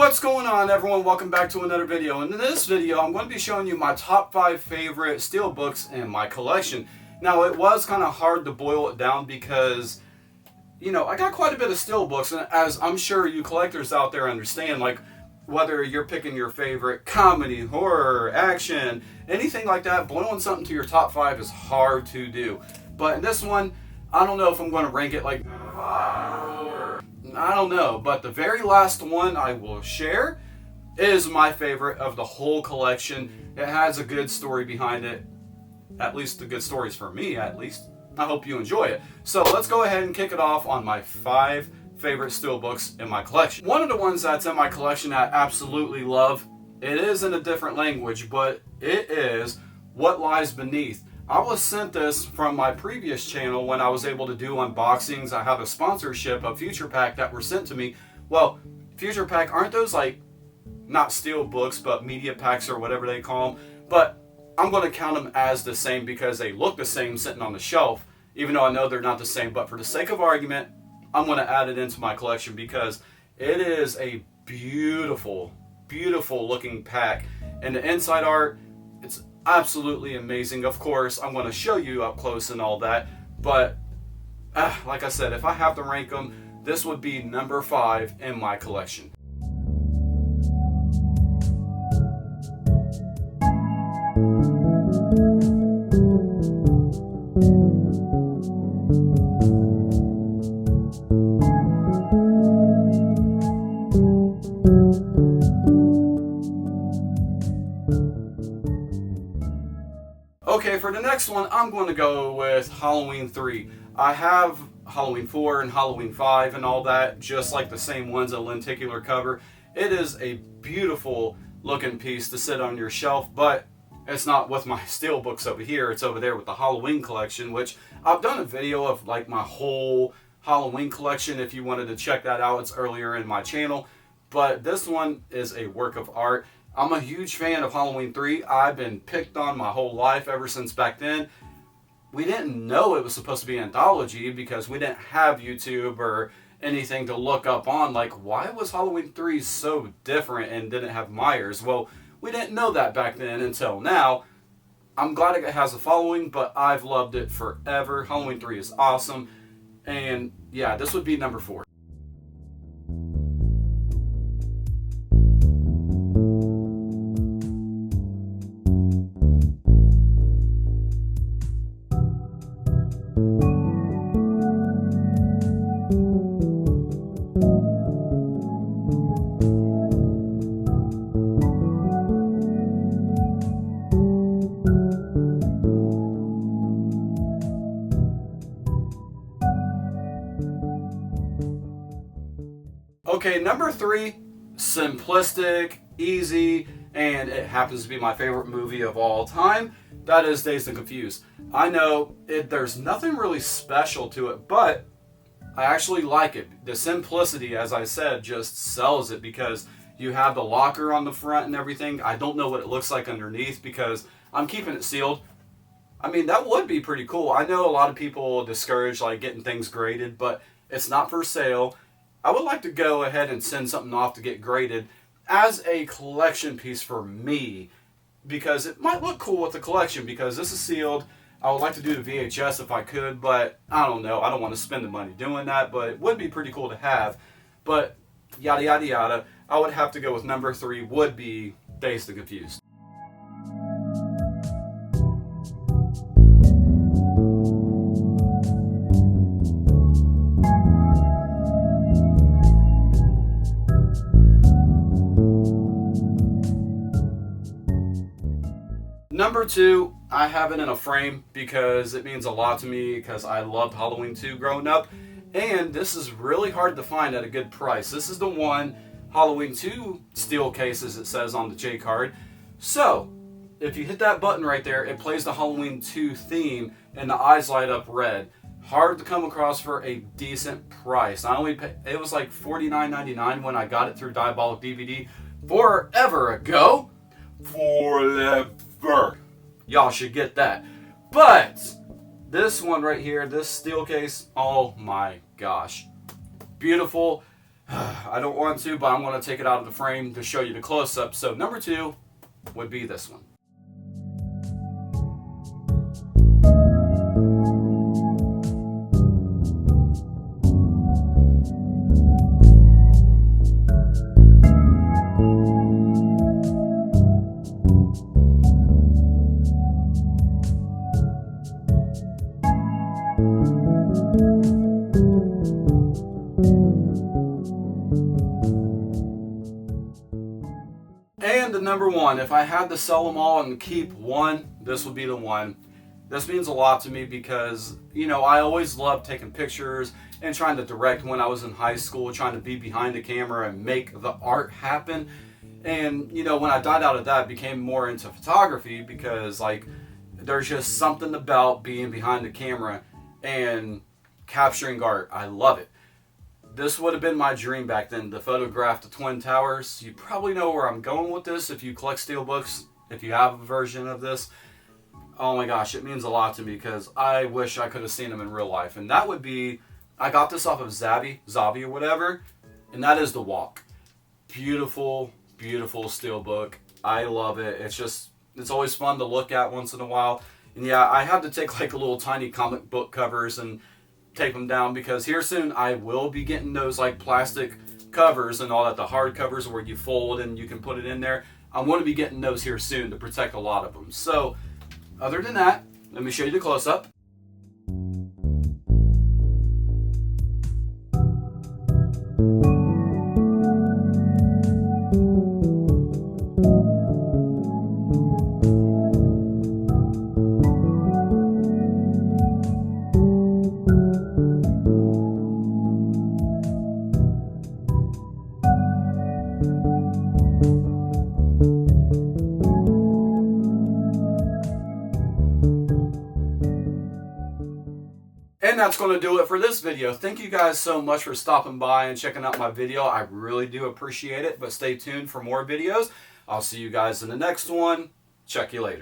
What's going on, everyone? Welcome back to another video. And in this video, I'm going to be showing you my top 5 favorite steelbooks in my collection. Now, it was kind of hard to boil it down because, you know, I got quite a bit of steelbooks, and as I'm sure you collectors out there understand, like, whether you're picking your favorite comedy, horror, action, anything like that, boiling something to your top 5 is hard to do. But in this one, I don't know if I'm going to rank it like number 5 or I don't know, but the very last one I will share is my favorite of the whole collection. It has a good story behind it, at least the good stories for me, at least. I hope you enjoy it. So let's go ahead and kick it off on my 5 favorite steelbooks in my collection. One of the ones that's in my collection I absolutely love, it is in a different language, but it is What Lies Beneath. I was sent this from my previous channel when I was able to do unboxings. I have a sponsorship of Future Pack that were sent to me. Well, Future Pack, aren't those like, not steel books, but media packs or whatever they call them? But I'm going to count them as the same because they look the same sitting on the shelf, even though I know they're not the same. But for the sake of argument, I'm going to add it into my collection because it is a beautiful, beautiful looking pack. And the inside art, it's absolutely amazing. Of course, I'm going to show you up close and all that, but like I said, if I have to rank them, this would be number 5 in my collection. Okay, for the next one, I'm going to go with Halloween 3. I have Halloween 4 and Halloween 5 and all that, just like the same ones, a lenticular cover. It is a beautiful looking piece to sit on your shelf, but it's not with my steelbooks over here. It's over there with the Halloween collection, which I've done a video of like my whole Halloween collection. If you wanted to check that out, it's earlier in my channel. But this one is a work of art. I'm a huge fan of Halloween 3. I've been picked on my whole life ever since back then. We didn't know it was supposed to be an anthology because we didn't have YouTube or anything to look up on. Like, why was Halloween 3 so different and didn't have Myers? Well, we didn't know that back then until now. I'm glad it has a following, but I've loved it forever. Halloween 3 is awesome. And yeah, this would be number 4. Okay, number 3, simplistic, easy, and it happens to be my favorite movie of all time. That is Dazed and Confused. I know there's nothing really special to it, but I actually like it. The simplicity, as I said, just sells it because you have the locker on the front and everything. I don't know what it looks like underneath because I'm keeping it sealed. I mean, that would be pretty cool. I know a lot of people discourage like getting things graded, but it's not for sale. I would like to go ahead and send something off to get graded as a collection piece for me because it might look cool with the collection because this is sealed. I would like to do the VHS if I could, but I don't know. I don't want to spend the money doing that, but it would be pretty cool to have. But yada yada yada, I would have to go with number 3 would be Dazed and Confused. Number 2, I have it in a frame because it means a lot to me because I loved Halloween 2 growing up. And this is really hard to find at a good price. This is the one, Halloween 2 Steelcase, as it says on the J card. So, if you hit that button right there, it plays the Halloween 2 theme and the eyes light up red. Hard to come across for a decent price. I only it was like $49.99 when I got it through Diabolic DVD forever ago. Forever. Y'all should get that. But this one right here, this Steelcase, oh my gosh. Beautiful. I don't want to, but I'm going to take it out of the frame to show you the close-up. So number 2 would be this one. And the number 1, if I had to sell them all and keep one, this would be the one. This means a lot to me because, you know, I always loved taking pictures and trying to direct when I was in high school, trying to be behind the camera and make the art happen. And, you know, when I died out of that, I became more into photography because, like, there's just something about being behind the camera and capturing art. I love it. This would have been my dream back then, to photograph the Twin Towers. You probably know where I'm going with this if you collect Steelbooks, if you have a version of this. Oh my gosh, it means a lot to me because I wish I could have seen them in real life. And that would be, I got this off of Zavi or whatever, and that is The Walk. Beautiful, beautiful Steelbook. I love it. It's always fun to look at once in a while. And yeah, I had to take like a little tiny comic book covers and take them down because here soon I will be getting those like plastic covers and all that, the hard covers where you fold and you can put it in there. I'm going to be getting those here soon to protect a lot of them. So other than that, let me show you the close-up. And that's going to do it for this video. Thank you guys so much for stopping by and checking out my video. I really do appreciate it, but stay tuned for more videos. I'll see you guys in the next one. Check you later.